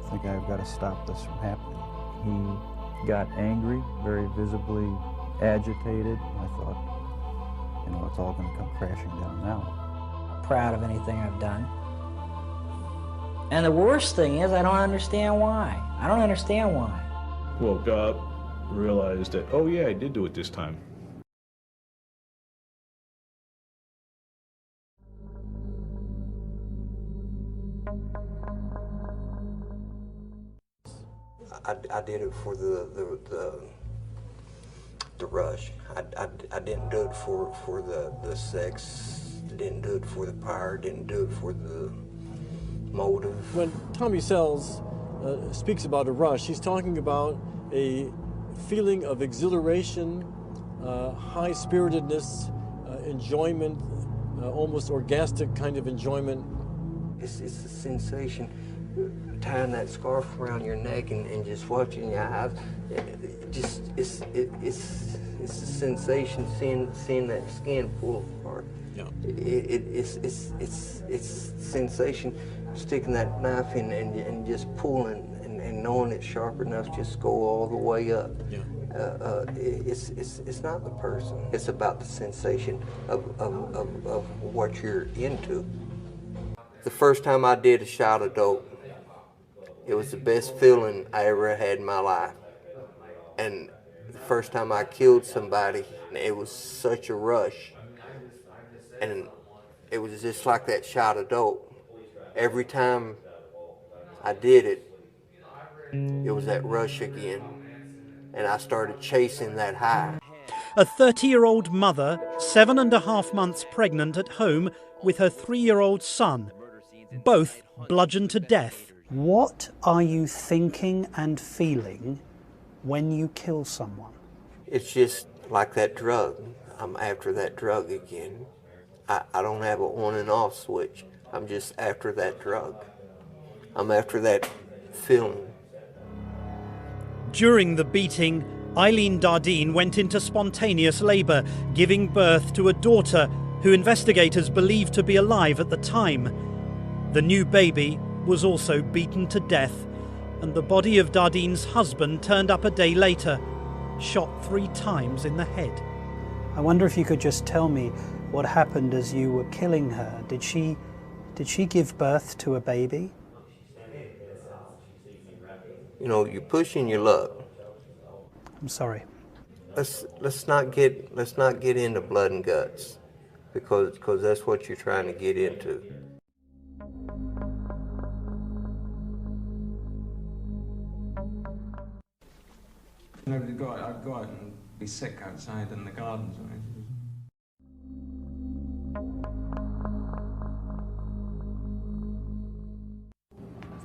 think I've got to stop this from happening. He got angry, very visibly agitated. I thought, you know, it's all going to come crashing down now. Proud of anything I've done. And the worst thing is I don't understand why. I don't understand why. Woke up, realized that, oh yeah, I did do it this time. I did it for the rush. I didn't do it for the sex. Didn't do it for the power. Didn't do it for the motive. When Tommy Sells speaks about a rush, he's talking about a feeling of exhilaration, high-spiritedness, enjoyment, almost orgastic kind of enjoyment. It's a sensation, tying that scarf around your neck and just watching your eyes. It's a sensation seeing that skin pull apart. Yeah. It's sensation sticking that knife in and just pulling and knowing it's sharp enough to just go all the way up. Yeah. It's not the person. It's about the sensation of what you're into. The first time I did a shot of dope, it was the best feeling I ever had in my life. And the first time I killed somebody, it was such a rush. And it was just like that shot of dope. Every time I did it, it was that rush again. And I started chasing that high. A 30-year-old mother, 7.5 months pregnant at home with her 3-year-old son, both bludgeoned to death. What are you thinking and feeling when you kill someone? It's just like that drug. I'm after that drug again. I don't have an on and off switch. I'm just after that drug. I'm after that feeling. During the beating, Eileen Dardine went into spontaneous labour, giving birth to a daughter who investigators believed to be alive at the time. The new baby was also beaten to death, and the body of Dardine's husband turned up a day later, shot 3 times in the head. I wonder if you could just tell me what happened as you were killing her. Did she give birth to a baby? You know, you're pushing your luck. I'm sorry. Let's not get into blood and guts, because that's what you're trying to get into. I'd go out and be sick outside in the gardens. I mean.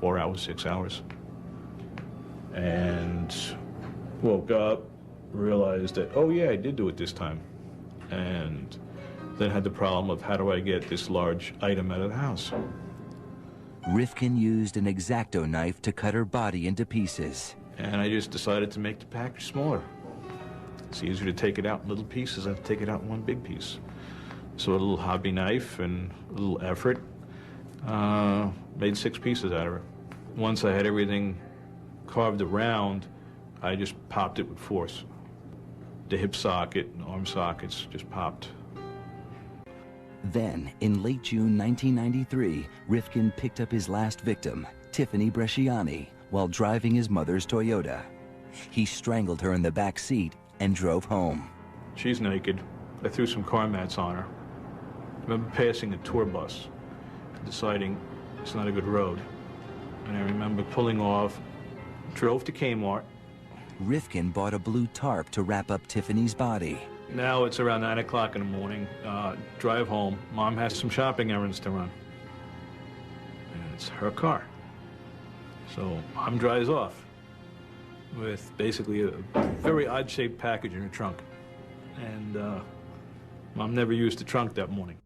4 hours, 6 hours. And woke up, realized that, oh yeah, I did do it this time. And then had the problem of how do I get this large item out of the house? Rifkin used an X-Acto knife to cut her body into pieces. And I just decided to make the package smaller. It's easier to take it out in little pieces than to take it out in one big piece. So a little hobby knife and a little effort, made 6 pieces out of it. Once I had everything carved around, I just popped it with force. The hip socket and arm sockets just popped. Then, in late June 1993, Rifkin picked up his last victim, Tiffany Bresciani, while driving his mother's Toyota. He strangled her in the back seat and drove home. She's naked. I threw some car mats on her. I remember passing a tour bus, deciding it's not a good road. And I remember pulling off, drove to Kmart. Rifkin bought a blue tarp to wrap up Tiffany's body. Now it's around 9 o'clock in the morning. Drive home. Mom has some shopping errands to run. And it's her car. So Mom drives off with basically a very odd-shaped package in her trunk. And Mom never used the trunk that morning.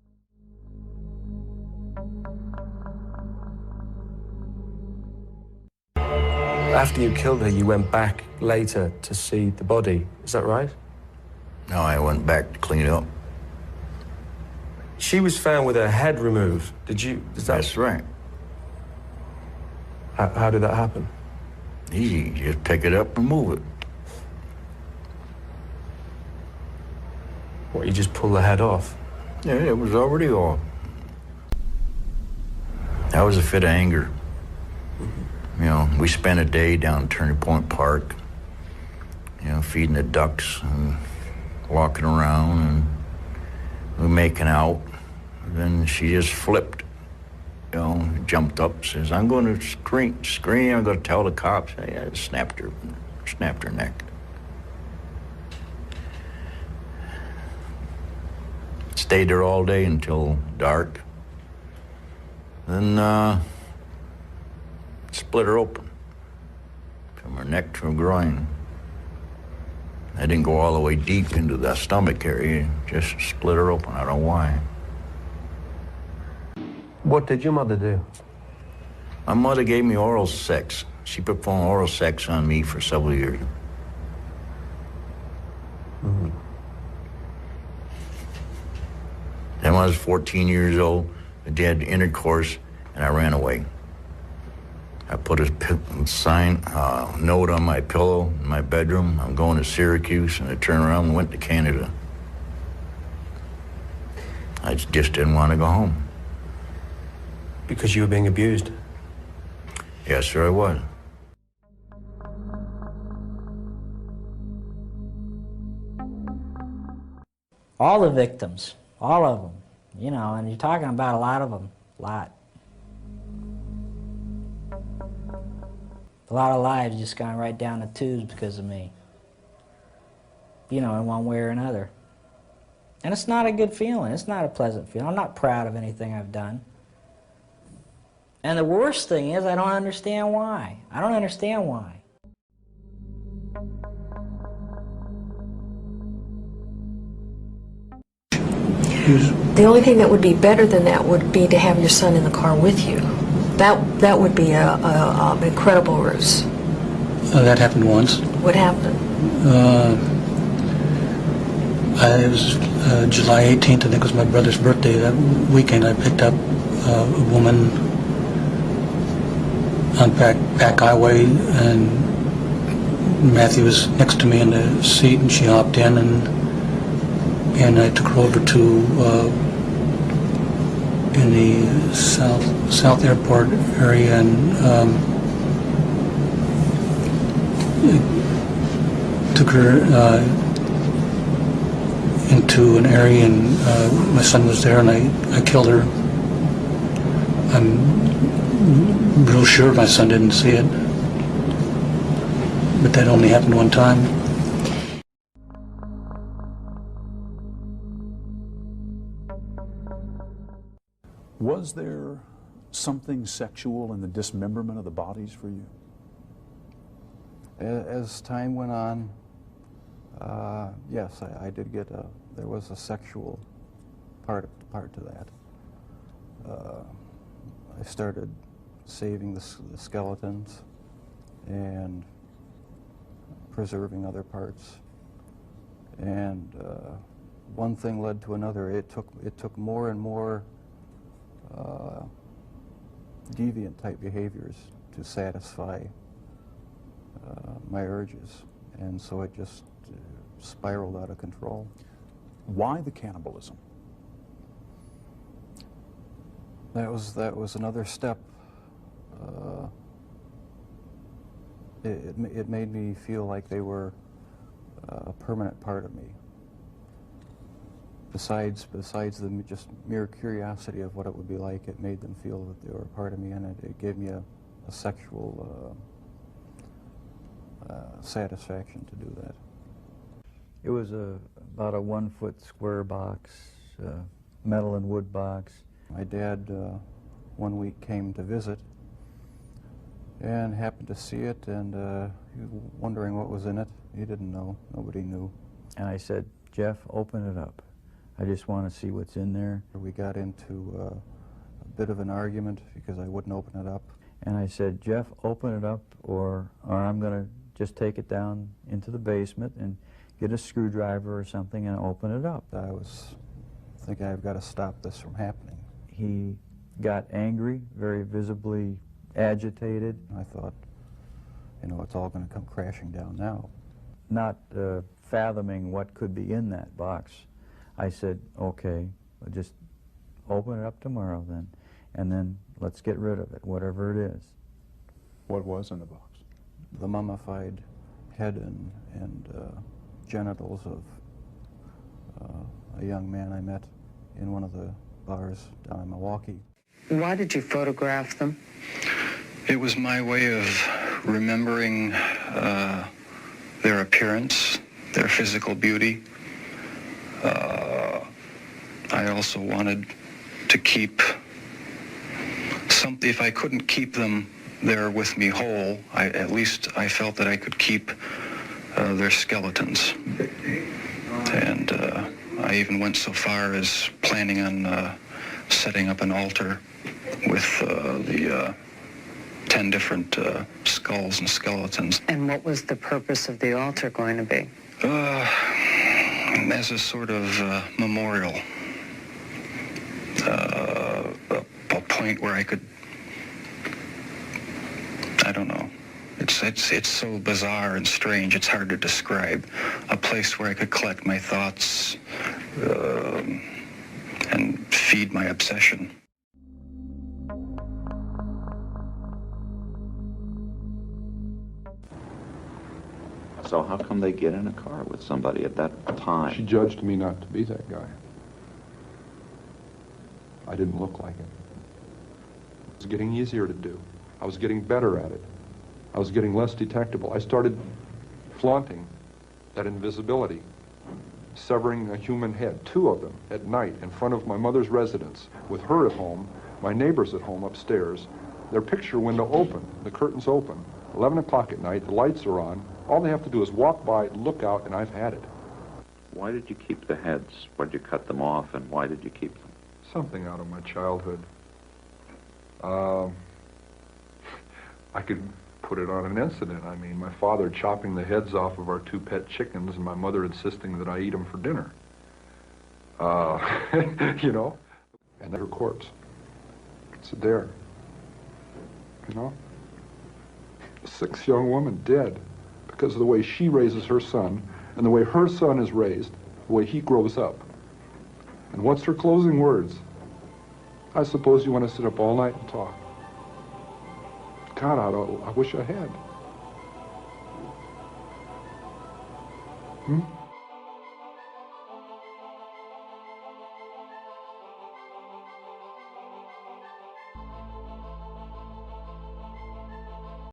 After you killed her, you went back later to see the body. Is that right? No, I went back to clean it up. She was found with her head removed. Did you? That's right. How did that happen? Easy, just pick it up and move it. What, you just pull the head off? Yeah, it was already off. That was a fit of anger. You know, we spent a day down Turning Point Park, you know, feeding the ducks and walking around, and we were making out. And then she just flipped, you know, jumped up, says, "I'm going to scream, I'm going to tell the cops." I snapped her neck. Stayed there all day until dark. Then split her open from her neck to her groin. I didn't go all the way deep into the stomach area, just split her open. I don't know why. What did your mother do? My mother gave me oral sex. She performed oral sex on me for several years. Mm-hmm. Then when I was 14 years old, I did intercourse, and I ran away. I put a note on my pillow in my bedroom. I'm going to Syracuse, and I turned around and went to Canada. I just didn't want to go home. Because you were being abused? Yes, sir, I was. All the victims, all of them, you know, and you're talking about a lot of them, a lot. A lot of lives just gone right down the tubes because of me, you know, in one way or another. And it's not a good feeling. It's not a pleasant feeling. I'm not proud of anything I've done. And the worst thing is I don't understand why. I don't understand why. The only thing that would be better than that would be to have your son in the car with you. That would be an incredible ruse. That happened once. What happened? It was July 18th, I think it was my brother's birthday. That weekend I picked up a woman on Pack Highway, and Matthew was next to me in the seat, and she hopped in, and I took her over to in the South Airport area, and took her into an area, and my son was there, and I killed her. I'm real sure my son didn't see it, but that only happened one time. Was there something sexual in the dismemberment of the bodies for you? As time went on, yes, I did get there was a sexual part to that. I started saving the skeletons and preserving other parts, and one thing led to another. It took more and more deviant type behaviors to satisfy my urges, and so it just spiraled out of control. Why the cannibalism? That was another step. It made me feel like they were a permanent part of me. Besides the just mere curiosity of what it would be like, it made them feel that they were a part of me, and it gave me a sexual satisfaction to do that. It was about a 1 foot square box, metal and wood box. My dad one week came to visit and happened to see it, and he was wondering what was in it. He didn't know. Nobody knew. And I said, "Jeff, open it up. I just want to see what's in there." We got into a bit of an argument because I wouldn't open it up. And I said, "Jeff, open it up, or I'm going to just take it down into the basement and get a screwdriver or something and open it up." I was thinking, I've got to stop this from happening. He got angry, very visibly agitated. I thought, you know, it's all going to come crashing down now. Not fathoming what could be in that box, I said, okay, we'll just open it up tomorrow then, and then let's get rid of it, whatever it is. What was in the box? The mummified head and genitals of a young man I met in one of the bars down in Milwaukee. Why did you photograph them? It was my way of remembering their appearance, their physical beauty. I also wanted to keep something. If I couldn't keep them there with me whole, at least I felt that I could keep their skeletons. And I even went so far as planning on setting up an altar with the 10 different skulls and skeletons. And what was the purpose of the altar going to be? As a sort of memorial, a point where I could, I don't know, it's so bizarre and strange, it's hard to describe. A place where I could collect my thoughts and feed my obsession. So how come they get in a car with somebody at that time? She judged me not to be that guy. I didn't look like it. It was getting easier to do. I was getting better at it. I was getting less detectable. I started flaunting that invisibility, severing a human head, 2 of them, at night in front of my mother's residence, with her at home, my neighbors at home upstairs, their picture window open, the curtains open, 11 o'clock at night, the lights are on. All they have to do is walk by, look out, and I've had it. Why did you keep the heads? Why did you cut them off, and why did you keep them? Something out of my childhood. I could put it on an incident. I mean, my father chopping the heads off of our 2 pet chickens and my mother insisting that I eat them for dinner. You know? And her corpse. It's there. You know? A 6 young woman dead because of the way she raises her son and the way her son is raised, the way he grows up. And what's her closing words? I suppose you want to sit up all night and talk. God, I wish I had.